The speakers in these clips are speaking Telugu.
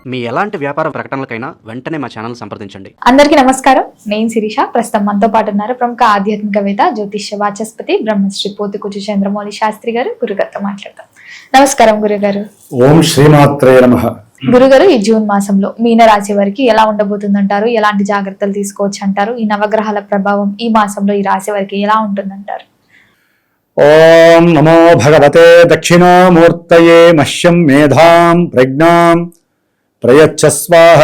మీ ఎలాంటి వ్యాపార ప్రకటనలకైనా వెంటనే మా ఛానల్ సంప్రదించండి. అందరికీ నమస్కారం. నేను శిరీష. ప్రస్తుతం మనతో పాటు ఉన్నారు ప్రముఖ ఆధ్యాత్మికవేత్త, జ్యోతిష్య వాచస్పతి బ్రహ్మశ్రీ పోతుకూర్చి చంద్రమౌళి శాస్త్రి గారు. గురుగారితో మాట్లాడతాం. నమస్కారం గురుగారు. ఓం శ్రీమాత్రే నమః. గురుగారు, ఈ జూన్ మాసంలో మీన రాశి వారికి ఎలా ఉండబోతుందంటారు? ఎలాంటి జాగ్రత్తలు తీసుకోవచ్చు అంటారు? ఈ నవగ్రహాల ప్రభావం ఈ మాసంలో ఈ రాశి వారికి ఎలా ఉంటుందంటారు? ఓం నమో భగవతే దక్షిణామూర్తయే మహ్యం మేధాం ప్రజ్ఞాం ప్రయచ్చ స్వాహ.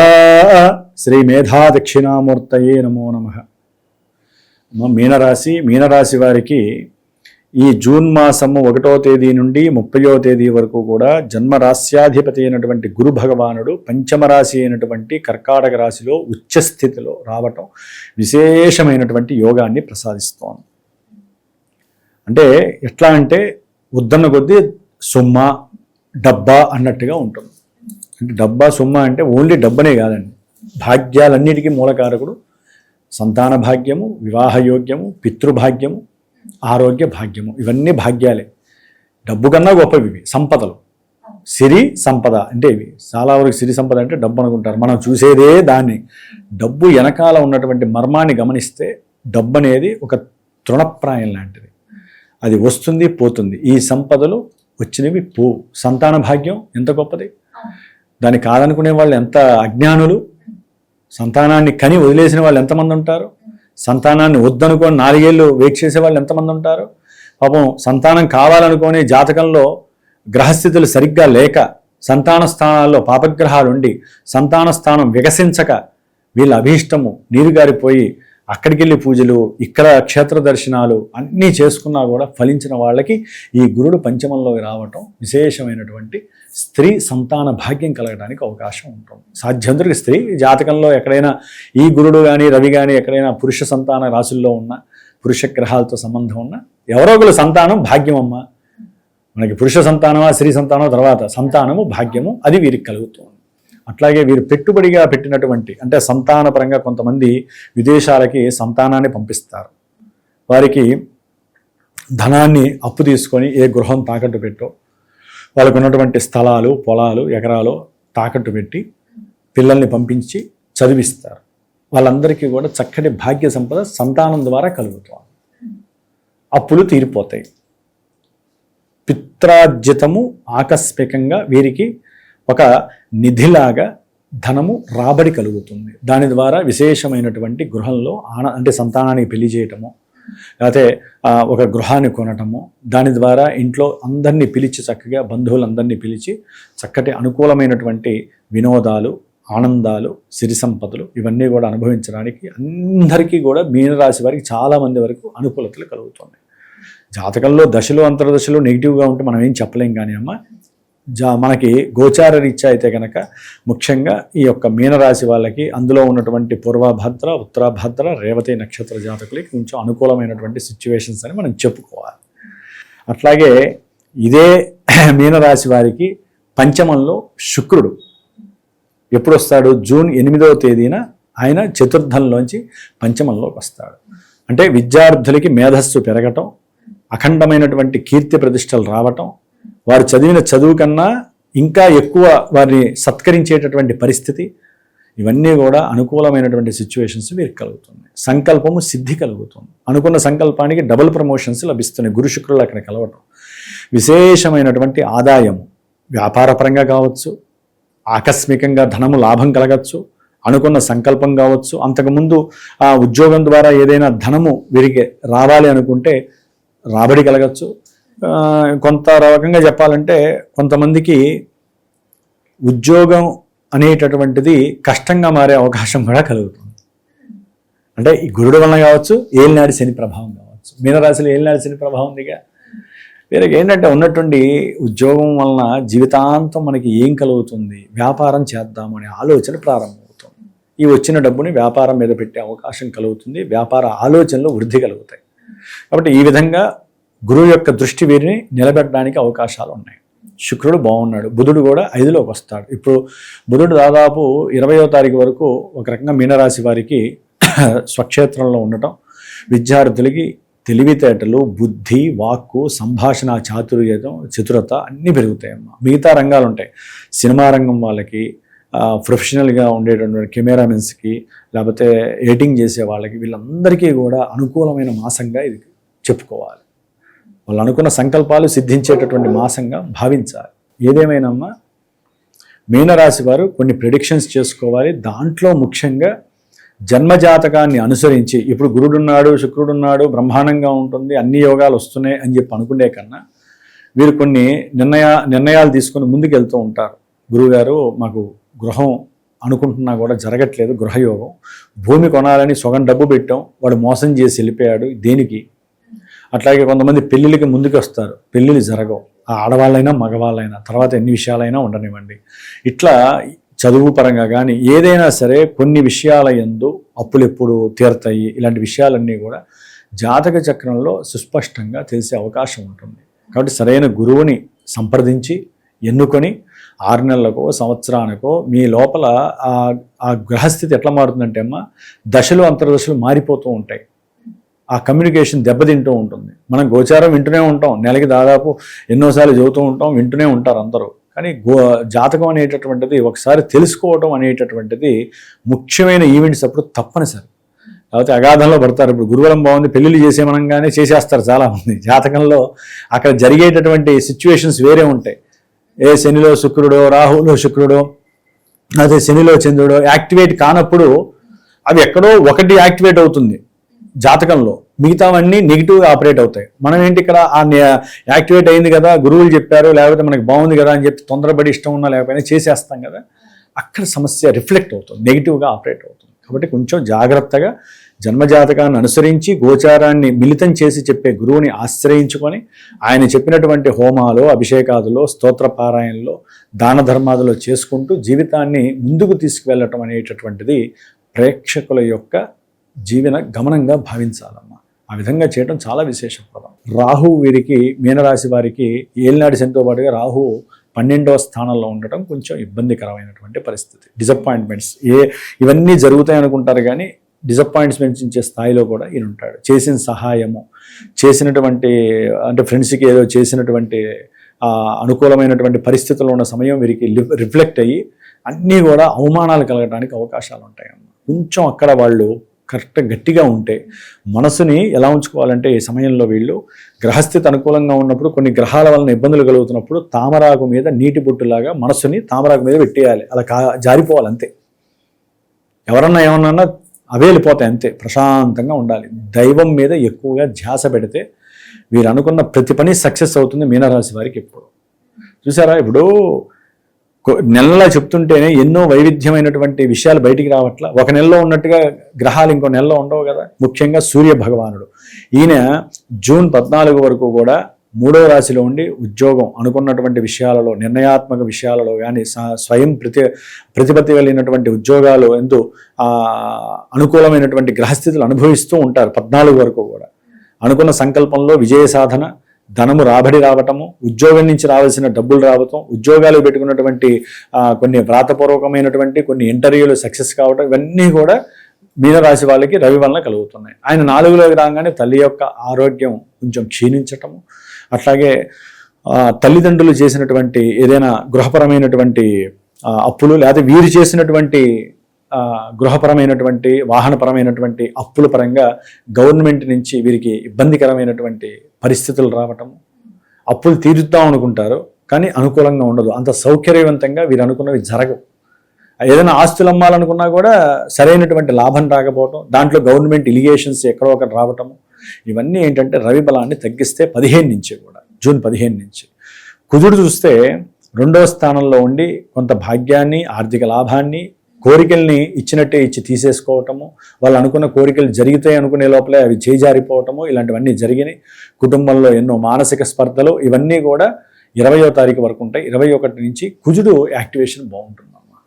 శ్రీ మేధా దక్షిణామూర్తయే నమో నమః. మీనరాశి వారికి ఈ జూన్ మాసము 1వ తేదీ నుండి 30వ తేదీ వరకు కూడా జన్మరాశ్యాధిపతి అయినటువంటి గురు భగవానుడు పంచమరాశి అయినటువంటి కర్కాటక రాశిలో ఉచ్చస్థితిలో రావటం విశేషమైనటువంటి యోగాన్ని ప్రసాదిస్తోంది. అంటే ఎట్లా అంటే ఉద్దన్న కొద్దీ సొమ్మ డబ్బా అన్నట్టుగా ఉంటుంది. అంటే డబ్బా సొమ్మ అంటే ఓన్లీ డబ్బనే కాదండి, భాగ్యాలన్నిటికీ మూలకారకుడు సంతాన భాగ్యము, వివాహ యోగ్యము, పితృభాగ్యము, ఆరోగ్య భాగ్యము, ఇవన్నీ భాగ్యాలే. డబ్బు కన్నా గొప్పవి ఇవి సంపదలు. సిరి సంపద అంటే ఇవి చాలా వరకు సిరి సంపద అంటే డబ్బు అనుకుంటారు. మనం చూసేదే దాన్ని. డబ్బు వెనకాల ఉన్నటువంటి మర్మాన్ని గమనిస్తే డబ్బు అనేది ఒక తృణప్రాయం లాంటిది. అది వస్తుంది పోతుంది. ఈ సంపదలు వచ్చినవి సంతాన భాగ్యం ఎంత గొప్పది. దాన్ని కాదనుకునే వాళ్ళు ఎంత అజ్ఞానులు. సంతానాన్ని కని వదిలేసిన వాళ్ళు ఎంతమంది ఉంటారు. సంతానాన్ని వద్దనుకొని 4 ఏళ్ళు వెయిట్ చేసే వాళ్ళు ఎంతమంది ఉంటారు. పాపం సంతానం కావాలనుకునే జాతకంలో గ్రహస్థితులు సరిగ్గా లేక సంతాన స్థానాల్లో పాపగ్రహాలు ఉండి సంతాన స్థానం వికసించక వీళ్ళ అభీష్టము నీరుగారిపోయి అక్కడికి వెళ్ళి పూజలు, ఇక్కడ క్షేత్ర దర్శనాలు అన్నీ చేసుకున్నా కూడా ఫలించిన వాళ్ళకి ఈ గురుడు పంచమంలోకి రావటం విశేషమైనటువంటి స్త్రీ సంతాన భాగ్యం కలగడానికి అవకాశం ఉంటుంది. సాధ్యంతరికి స్త్రీ జాతకంలో ఎక్కడైనా ఈ గురుడు కానీ రవి కానీ ఎక్కడైనా పురుష సంతాన రాశుల్లో ఉన్న పురుష గ్రహాలతో సంబంధం ఉన్న ఎవరో ఒకరు సంతానం భాగ్యం అమ్మ. మనకి పురుష సంతానమా స్త్రీ సంతానం తర్వాత సంతానము భాగ్యము అది వీరికి కలుగుతుంది. అట్లాగే వీరు పెట్టుబడిగా పెట్టినటువంటి అంటే సంతానపరంగా కొంతమంది విదేశాలకి సంతానాన్ని పంపిస్తారు. వారికి ధనాన్ని అప్పు తీసుకొని ఏ గృహం తాకట్టు పెట్టో వాళ్ళకు ఉన్నటువంటి స్థలాలు, పొలాలు, ఎకరాలు తాకట్టు పెట్టి పిల్లల్ని పంపించి చదివిస్తారు. వాళ్ళందరికీ కూడా చక్కటి భాగ్య సంపద సంతానం ద్వారా కలుగుతుంది. అప్పులు తీరిపోతాయి. పిత్రార్జితము ఆకస్మికంగా వీరికి ఒక నిధిలాగా ధనము రాబడి కలుగుతుంది. దాని ద్వారా విశేషమైనటువంటి గృహంలో అంటే సంతానానికి పెళ్లి చేయటము, లేకపోతే ఒక గృహాన్ని కొనటము, దాని ద్వారా ఇంట్లో అందరినీ పిలిచి చక్కగా బంధువులందరినీ పిలిచి చక్కటి అనుకూలమైనటువంటి వినోదాలు, ఆనందాలు, సిరి సంపదలు ఇవన్నీ కూడా అనుభవించడానికి అందరికీ కూడా మీనరాశి వారికి చాలామంది వరకు అనుకూలతలు కలుగుతున్నాయి. జాతకంలో దశలు అంతర్దశలు నెగిటివ్గా ఉంటే మనం ఏం చెప్పలేం. కానీ అమ్మ మనకి గోచార రీత్యా అయితే కనుక ముఖ్యంగా ఈ యొక్క మీనరాశి వాళ్ళకి అందులో ఉన్నటువంటి పూర్వభద్ర, ఉత్తరాభద్ర, రేవతి నక్షత్ర జాతకులకి కొంచెం అనుకూలమైనటువంటి సిచ్యువేషన్స్ అని మనం చెప్పుకోవాలి. అట్లాగే ఇదే మీనరాశి వారికి పంచమంలో శుక్రుడు ఎప్పుడు వస్తాడు? జూన్ 8వ తేదీన ఆయన చతుర్థంలోంచి పంచమంలోకి వస్తాడు. అంటే విద్యార్థులకి మేధస్సు పెరగటం, అఖండమైనటువంటి కీర్తి ప్రతిష్టలు రావటం, వారు చదివిన చదువు కన్నా ఇంకా ఎక్కువ వారిని సత్కరించేటటువంటి పరిస్థితి, ఇవన్నీ కూడా అనుకూలమైనటువంటి సిచ్యువేషన్స్ వీరికి కలుగుతుంది. సంకల్పము సిద్ధి కలుగుతుంది. అనుకున్న సంకల్పానికి డబుల్ ప్రమోషన్స్ లభిస్తున్నాయి. గురు శుక్రులు అక్కడ కలవటం విశేషమైనటువంటి ఆదాయము వ్యాపారపరంగా కావచ్చు, ఆకస్మికంగా ధనము లాభం కలగచ్చు, అనుకున్న సంకల్పం కావచ్చు, అంతకుముందు ఆ ఉద్యోగం ద్వారా ఏదైనా ధనము వీరికి రావాలి అనుకుంటే రాబడి కలగచ్చు. కొంత రకంగా చెప్పాలంటే కొంతమందికి ఉద్యోగం అనేటటువంటిది కష్టంగా మారే అవకాశం కూడా కలుగుతుంది. అంటే ఈ గురుడు వలన కావచ్చు, ఏలినాడి శని ప్రభావం కావచ్చు. మీనరాశిలో ఏలినాడి శని ప్రభావం ఉందిగా. వీరికి ఏంటంటే ఉన్నటువంటి ఉద్యోగం వలన జీవితాంతం మనకి ఏం కలుగుతుంది, వ్యాపారం చేద్దామనే ఆలోచన ప్రారంభమవుతుంది. ఈ వచ్చిన డబ్బుని వ్యాపారం మీద పెట్టే అవకాశం కలుగుతుంది. వ్యాపార ఆలోచనలు వృద్ధి కలుగుతాయి. కాబట్టి ఈ విధంగా గురువు యొక్క దృష్టి వీరిని నిలబెట్టడానికి అవకాశాలు ఉన్నాయి. శుక్రుడు బాగున్నాడు, బుధుడు కూడా 5లోకి వస్తాడు. ఇప్పుడు బుధుడు దాదాపు 20వ తారీఖు వరకు ఒక రకంగా మీనరాశి వారికి స్వక్షేత్రంలో ఉండటం విద్యార్థులకి తెలివితేటలు, బుద్ధి, వాక్కు, సంభాషణ చతురత అన్నీ పెరుగుతాయమ్మా. మిగతా రంగాలు ఉంటాయి. సినిమా రంగం వాళ్ళకి, ప్రొఫెషనల్గా ఉండేటటువంటి కెమెరామెన్స్కి, లేకపోతే ఎడిటింగ్ చేసే వాళ్ళకి, వీళ్ళందరికీ కూడా అనుకూలమైన మాసంగా ఇది చెప్పుకోవాలి. వాళ్ళు అనుకున్న సంకల్పాలు సిద్ధించేటటువంటి మాసంగా భావించాలి. ఏదేమైనా మీనరాశి వారు కొన్ని ప్రెడిక్షన్స్ చేసుకోవాలి. దాంట్లో ముఖ్యంగా జన్మజాతకాన్ని అనుసరించి, ఇప్పుడు గురుడున్నాడు, శుక్రుడున్నాడు, బ్రహ్మాండంగా ఉంటుంది, అన్ని యోగాలు వస్తున్నాయి అని చెప్పి అనుకునే కన్నా వీరు కొన్ని నిర్ణయాలు తీసుకొని ముందుకు వెళ్తూ ఉంటారు. గురువుగారు, మాకు గృహం అనుకుంటున్నా కూడా జరగట్లేదు, గృహయోగం, భూమి కొనాలని సగం డబ్బు పెట్టాం, వాడు మోసం చేసి వెళ్ళిపోయాడు, దేనికి? అట్లాగే కొంతమంది పెళ్ళిళ్ళకి ముందుకు వస్తారు, పెళ్ళిళ్ళు జరగవు, ఆ ఆడవాళ్ళైనా మగవాళ్ళైనా, తర్వాత ఎన్ని విషయాలైనా ఉండనివ్వండి. ఇట్లా చదువు పరంగా కానీ ఏదైనా సరే కొన్ని విషయాల యందు అప్పులు ఎప్పుడు తీరుతాయి, ఇలాంటి విషయాలన్నీ కూడా జాతక చక్రంలో సుస్పష్టంగా తెలిసే అవకాశం ఉంటుంది. కాబట్టి సరైన గురువుని సంప్రదించి ఎన్నుకొని 6 నెలలకో సంవత్సరానికో మీ లోపల ఆ గ్రహస్థితి ఎట్లా మారుతుందంటే దశలు అంతర్దశలు మారిపోతూ ఉంటాయి. ఆ కమ్యూనికేషన్ దెబ్బతింటూ ఉంటుంది. మనం గోచారం వింటూనే ఉంటాం, నెలకి దాదాపు ఎన్నోసార్లు చదువుతూ ఉంటాం, వింటూనే ఉంటారు అందరూ. కానీ జాతకం అనేటటువంటిది ఒకసారి తెలుసుకోవడం అనేటటువంటిది ముఖ్యమైన ఈవెంట్స్ అప్పుడు తప్పనిసరి. లేకపోతే అగాధంలో పడతారు. ఇప్పుడు గురువరం బాగుంది, పెళ్ళిళ్ళు చేసేమనగానే చేసేస్తారు చాలామంది. జాతకంలో అక్కడ జరిగేటటువంటి సిచ్యువేషన్స్ వేరే ఉంటాయి. ఏ శనిలో శుక్రుడో, రాహులో శుక్రుడో, అదే శనిలో చంద్రుడో యాక్టివేట్ కానప్పుడు అవి ఎక్కడో ఒకటి యాక్టివేట్ అవుతుంది జాతకంలో, మిగతావన్నీ నెగిటివ్గా ఆపరేట్ అవుతాయి. మనం ఏంటి ఇక్కడ యాక్టివేట్ అయింది కదా, గురువులు చెప్పారు, లేకపోతే మనకి బాగుంది కదా అని చెప్పి తొందరపడి ఇష్టం ఉన్నా లేకపోయినా చేసేస్తాం కదా, అక్కడ సమస్య రిఫ్లెక్ట్ అవుతుంది, నెగిటివ్గా ఆపరేట్ అవుతుంది. కాబట్టి కొంచెం జాగ్రత్తగా జన్మజాతకాన్ని అనుసరించి గోచారాన్ని మిళితం చేసి చెప్పే గురువుని ఆశ్రయించుకొని ఆయన చెప్పినటువంటి హోమాలు, అభిషేకాదులో, స్తోత్రపారాయణలో, దాన ధర్మాదులో చేసుకుంటూ జీవితాన్ని ముందుకు తీసుకువెళ్ళటం అనేటటువంటిది ప్రేక్షకుల యొక్క జీవన గమనంగా భావించాలమ్మా. ఆ విధంగా చేయడం చాలా విశేషప్రదం. రాహు వీరికి, మీనరాశి వారికి ఏలినాటి శనితో పాటుగా రాహు 12వ స్థానంలో ఉండటం కొంచెం ఇబ్బందికరమైనటువంటి పరిస్థితి. డిసప్పాయింట్మెంట్స్ ఇవన్నీ జరుగుతాయి అనుకుంటారు, కానీ డిసప్పాయింట్మెంట్స్ ఇచ్చే స్థాయిలో కూడా ఈయన ఉంటాడు. చేసిన సహాయము, చేసినటువంటి అంటే ఫ్రెండ్స్కి ఏదో చేసినటువంటి అనుకూలమైనటువంటి పరిస్థితుల్లో ఉన్న సమయం వీరికి రిఫ్లెక్ట్ అయ్యి అన్నీ కూడా అవమానాలు కలగడానికి అవకాశాలు ఉంటాయమ్మ. కొంచెం అక్కడ వాళ్ళు కరెక్ట్గా గట్టిగా ఉంటే, మనసుని ఎలా ఉంచుకోవాలంటే ఈ సమయంలో వీళ్ళు గ్రహస్థితి అనుకూలంగా ఉన్నప్పుడు, కొన్ని గ్రహాల వలన ఇబ్బందులు కలుగుతున్నప్పుడు తామరాకు మీద నీటి బొట్టులాగా మనసుని తామరాకు మీద పెట్టేయాలి. అలా జారిపోవాలి అంతే. ఎవరన్నా ఏమన్నా అవే వెళ్ళిపోతాయి అంతే. ప్రశాంతంగా ఉండాలి. దైవం మీద ఎక్కువగా ధ్యాస పెడితే వీరు అనుకున్న ప్రతి పని సక్సెస్ అవుతుంది. మీనరాశి వారికి ఎప్పుడు చూసారా, ఇప్పుడు నెలలా చెప్తుంటేనే ఎన్నో వైవిధ్యమైనటువంటి విషయాలు బయటికి రావట్లా. ఒక నెలలో ఉన్నట్టుగా గ్రహాలు ఇంకో నెలలో ఉండవు కదా. ముఖ్యంగా సూర్య భగవానుడు ఈయన జూన్ 14 వరకు కూడా 3వ రాశిలో ఉండి ఉద్యోగం అనుకున్నటువంటి విషయాలలో, నిర్ణయాత్మక విషయాలలో కానీ స్వయం ప్రతిపత్తి కలిగినటువంటి ఉద్యోగాలు ఎంతో అనుకూలమైనటువంటి గ్రహస్థితులు అనుభవిస్తూ ఉంటారు. 14 వరకు కూడా అనుకున్న సంకల్పంలో విజయ సాధన, ధనము రాబడి రావటము, ఉద్యోగం నుంచి రావాల్సిన డబ్బులు రావటం, ఉద్యోగాలు పెట్టుకున్నటువంటి కొన్ని వ్రాతపూర్వకమైనటువంటి కొన్ని ఇంటర్వ్యూలు సక్సెస్ కావటం, ఇవన్నీ కూడా మీనరాశి వాళ్ళకి రవి వలన కలుగుతున్నాయి. ఆయన 4లోకి రాగానే తల్లి యొక్క ఆరోగ్యం కొంచెం క్షీణించటము, అట్లాగే తల్లిదండ్రులు చేసినటువంటి ఏదైనా గృహపరమైనటువంటి అప్పులు, లేదా వీరు చేసినటువంటి గృహపరమైనటువంటి వాహనపరమైనటువంటి అప్పుల పరంగా గవర్నమెంట్ నుంచి వీరికి ఇబ్బందికరమైనటువంటి పరిస్థితులు రావటము, అప్పులు తీరుద్దాం అనుకుంటారు కానీ అనుకూలంగా ఉండదు, అంత సౌకర్యవంతంగా వీరు అనుకున్నవి జరగవు. ఏదైనా ఆస్తులు అమ్మాలనుకున్నా కూడా సరైనటువంటి లాభం రాకపోవటం, దాంట్లో గవర్నమెంట్ ఇలిగేషన్స్ ఎక్కడో ఒకటి రావటము, ఇవన్నీ ఏంటంటే రవి బలాన్ని తగ్గిస్తే 15 నుంచి కూడా జూన్ 15 నుంచి. కుజుడు చూస్తే 2వ స్థానంలో ఉండి కొంత భాగ్యాన్ని, ఆర్థిక లాభాన్ని, కోరికల్ని ఇచ్చినట్టే ఇచ్చి తీసేసుకోవటము, వాళ్ళు అనుకున్న కోరికలు జరుగుతాయి అనుకునే లోపలే అవి చేజారిపోవటము, ఇలాంటివన్నీ జరిగినాయి. కుటుంబంలో ఎన్నో మానసిక స్పర్ధలు, ఇవన్నీ కూడా 20వ తారీఖు వరకు ఉంటాయి. 21 నుంచి కుజుడు యాక్టివేషన్ బాగుంటుందమ్మా.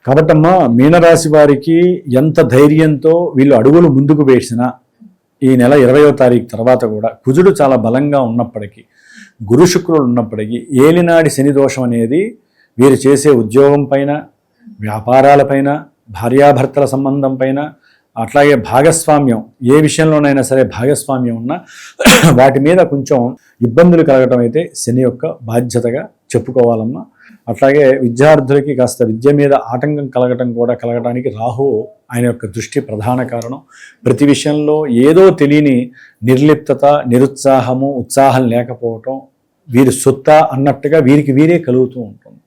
కాబట్టమ్మా మీనరాశి వారికి ఎంత ధైర్యంతో వీళ్ళు అడుగులు ముందుకు వేసినా ఈ నెల 20వ తారీఖు తర్వాత కూడా కుజుడు చాలా బలంగా ఉన్నప్పటికీ, గురు శుక్రుడు ఉన్నప్పటికీ, ఏలినాడి శని దోషం అనేది వీరు చేసే ఉద్యోగం పైన, వ్యాపారాలపైన, భార్యాభర్తల సంబంధం పైన, అట్లాగే భాగస్వామ్యం, ఏ విషయంలోనైనా సరే భాగస్వామ్యం ఉన్నా వాటి మీద కొంచెం ఇబ్బందులు కలగటం అయితే శని యొక్క బాధ్యతగా చెప్పుకోవాలమ్మా. అట్లాగే విద్యార్థులకి కాస్త విద్య మీద ఆటంకం కలగటానికి రాహువు ఆయన యొక్క దృష్టి ప్రధాన కారణం. ప్రతి విషయంలో ఏదో తెలియని నిర్లిప్తత, నిరుత్సాహము, ఉత్సాహం లేకపోవటం, వీరి సొత్తా అన్నట్టుగా వీరికి వీరే కలుగుతూ ఉంటుంది.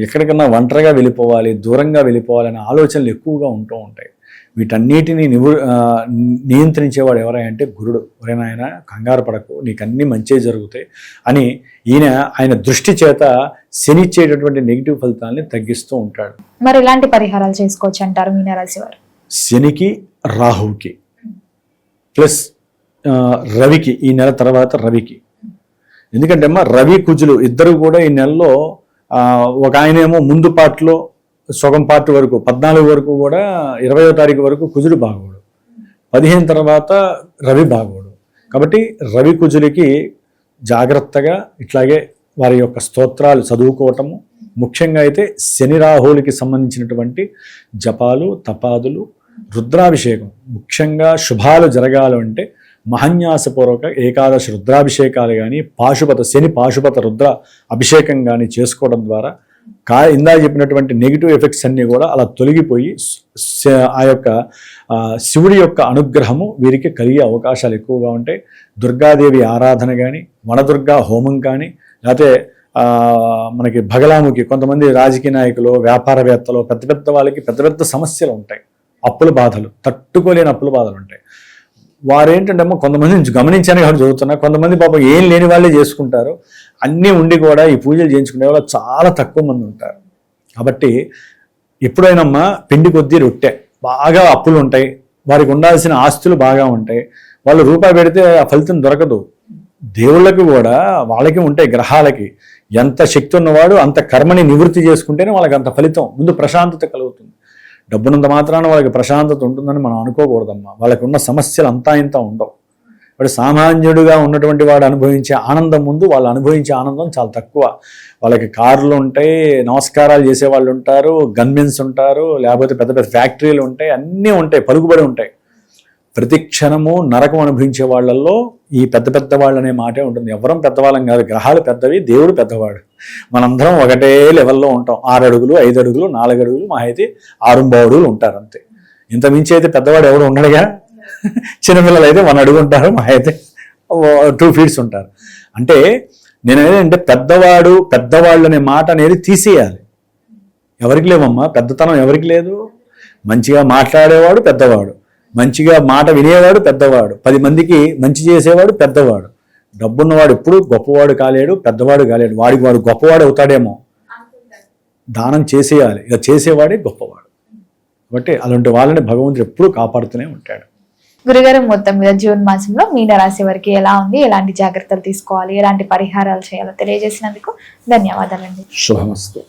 ఎక్కడికన్నా ఒంటరిగా వెళ్ళిపోవాలి, దూరంగా వెళ్ళిపోవాలి అనే ఆలోచనలు ఎక్కువగా ఉంటూ ఉంటాయి. వీటన్నిటిని నియంత్రించేవాడు ఎవరంటే గురుడు. ఎవరైనా కంగారు పడకు, నీకు అన్ని మంచి జరుగుతాయి అని ఆయన దృష్టి చేత శనిచ్చేటటువంటి నెగిటివ్ ఫలితాలని తగ్గిస్తూ ఉంటాడు. మరి ఎలాంటి పరిహారాలు చేసుకోవచ్చు అంటారు మీనరాశి వారు? శనికి, రాహువుకి ప్లస్ రవికి, ఈ నెల తర్వాత రవికి. ఎందుకంటే అమ్మా రవి కుజులు ఇద్దరు కూడా ఈ నెలలో ఒక ఆయనేమో ముందు పార్ట్లో సగం పార్ట్ వరకు 14 వరకు కూడా 20వ తారీఖు వరకు కుజుడు బాగోడు, 15 తర్వాత రవి బాగోడు. కాబట్టి రవి కుజులకి జాగ్రత్తగా ఇట్లాగే వారి యొక్క స్తోత్రాలు చదువుకోవటము, ముఖ్యంగా అయితే శని రాహువులకి సంబంధించినటువంటి జపాలు, తపాదులు, రుద్రాభిషేకం, ముఖ్యంగా శుభాలు జరగాలంటే మహన్యాసపూర్వక ఏకాదశి రుద్రాభిషేకాలు కానీ శని పాశుపత రుద్ర అభిషేకం కానీ చేసుకోవడం ద్వారా ఇందాక చెప్పినటువంటి నెగిటివ్ ఎఫెక్ట్స్ అన్నీ కూడా అలా తొలగిపోయి ఆ యొక్క శివుడి యొక్క అనుగ్రహము వీరికి కలిగే అవకాశాలు ఎక్కువగా ఉంటాయి. దుర్గాదేవి ఆరాధన కానీ, వనదుర్గా హోమం కానీ, లేకపోతే మనకి భగలాముఖి, కొంతమంది రాజకీయ నాయకులు, వ్యాపారవేత్తలు, పెద్ద వాళ్ళకి పెద్ద సమస్యలు ఉంటాయి, అప్పుల బాధలు, తట్టుకోలేని అప్పుల బాధలు ఉంటాయి. వారేంటంటే కొంతమంది గమనించాను కాబట్టి చదువుతున్నా, కొంతమంది పాపం ఏం లేని వాళ్ళే చేసుకుంటారు. అన్నీ ఉండి కూడా ఈ పూజలు చేయించుకునే వాళ్ళు చాలా తక్కువ మంది ఉంటారు. కాబట్టి ఎప్పుడైనా పిండి కొద్దీ రొట్టె, బాగా అప్పులు ఉంటాయి, వారికి ఉండాల్సిన ఆస్తులు బాగా ఉంటాయి, వాళ్ళు రూపాయి పెడితే ఆ ఫలితం దొరకదు. దేవుళ్ళకి కూడా వాళ్ళకి ఉంటాయి, గ్రహాలకి ఎంత శక్తి ఉన్నవాడు అంత కర్మని నివృత్తి చేసుకుంటేనే వాళ్ళకి అంత ఫలితం, ముందు ప్రశాంతత కలుగుతుంది. డబ్బునంత మాత్రాన వాళ్ళకి ప్రశాంతత ఉంటుందని మనం అనుకోకూడదమ్మా. వాళ్ళకి ఉన్న సమస్యలు అంతా ఇంత ఉండవు. వాడు సామాన్యుడిగా ఉన్నటువంటి వాడు అనుభవించే ఆనందం ముందు వాళ్ళు అనుభవించే ఆనందం చాలా తక్కువ. వాళ్ళకి కార్లు ఉంటాయి, నమస్కారాలు చేసేవాళ్ళు ఉంటారు, గన్మెన్స్ ఉంటారు, లేకపోతే పెద్ద ఫ్యాక్టరీలు ఉంటాయి, అన్నీ ఉంటాయి, పలుకుబడి ఉంటాయి. ప్రతి క్షణము నరకం అనుభవించే వాళ్ళల్లో ఈ పెద్ద వాళ్ళు అనే మాటే ఉంటుంది. ఎవరం పెద్దవాళ్ళం కాదు, గ్రహాలు పెద్దవి, దేవుడు పెద్దవాడు. మనందరం ఒకటే లెవెల్లో ఉంటాం. 6 అడుగులు, 5 అడుగులు, 4 అడుగులు, మా అయితే 6 అడుగులు ఉంటారు అంతే. ఇంత మించి అయితే పెద్దవాడు ఎవడు ఉండడుగా. చిన్నపిల్లలు అయితే 1 అడుగు ఉంటారు, మా అయితే 2 feet ఉంటారు. అంటే నేనేంటంటే పెద్దవాళ్ళు అనే మాట అనేది తీసేయాలి. ఎవరికి లేవమ్మా పెద్దతనం, ఎవరికి లేదు. మంచిగా మాట్లాడేవాడు పెద్దవాడు, మంచిగా మాట వినేవాడు పెద్దవాడు, 10 మందికి మంచి చేసేవాడు పెద్దవాడు. డబ్బున్నవాడు ఎప్పుడు గొప్పవాడు కాలేడు, పెద్దవాడు కాలేడు. వాడు గొప్పవాడు అవుతాడేమో, దానం చేసేయాలి, ఇక చేసేవాడే గొప్పవాడు. కాబట్టి అలాంటి వాళ్ళని భగవంతుడు ఎప్పుడూ కాపాడుతూనే ఉంటాడు. గురుగారు, మొత్తం మీద జూన్ మాసంలో మీనరాశి వారికి ఎలా ఉంది, ఎలాంటి జాగ్రత్తలు తీసుకోవాలి, ఎలాంటి పరిహారాలు చేయాలో తెలియజేసినందుకు ధన్యవాదాలండి. శుభమస్తు.